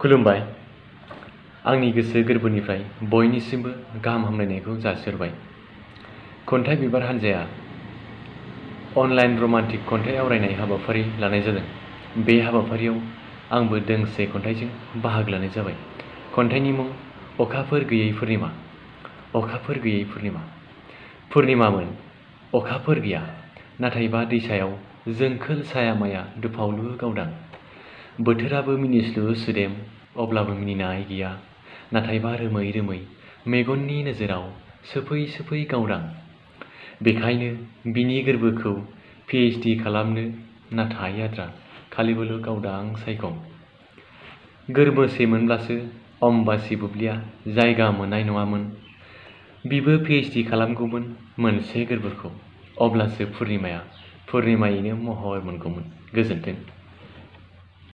खुलुमबाय। आंनि गोसो गोरबोनिफ्राय बयनिसिमबो गाहाम हामलायनायखौ जासिहरबाय। खन्थाइ बिबार हान्जाया अनलाइन रमान्टिक खन्थाइ आवरायनाय हाबाफारि लानाय जादों। बे हाबाफारियाव आंबो दोंसे खन्थाइजों बाहागो लानाय जाबाय। खन्थाइनि मुं अखाफोर गैयै पुर्निमा। अखाफोर गैयै पुर्निमा। पुर्निमामोन, अखाफोर गैया, नाथायबा दैसायाव जोंखोल साया माया दुफावलु गावदां। बोथोराबो मिनिस्लु सुदेम, अब्लाबो मिनिनाय गैया, नाथायबा रोमै रोमै मेगननि नोजोराव सोफै सोफै गावदां। बेखायनो बिनि गोरबोखौ PhD खालामनो नाथाय आद्रा खालिबोल' गावदां सायखं। गोरबोसेमोनब्लासो अम्बासि बुब्लिया जायगा मोननाय नङामोन। बिबो PhD खालामगौमोन मोनसे गोरबोखौ, अब्लासो पुर्निमाया पुर्निमायैनो महर मोनगौमोन। गोजोन्थों।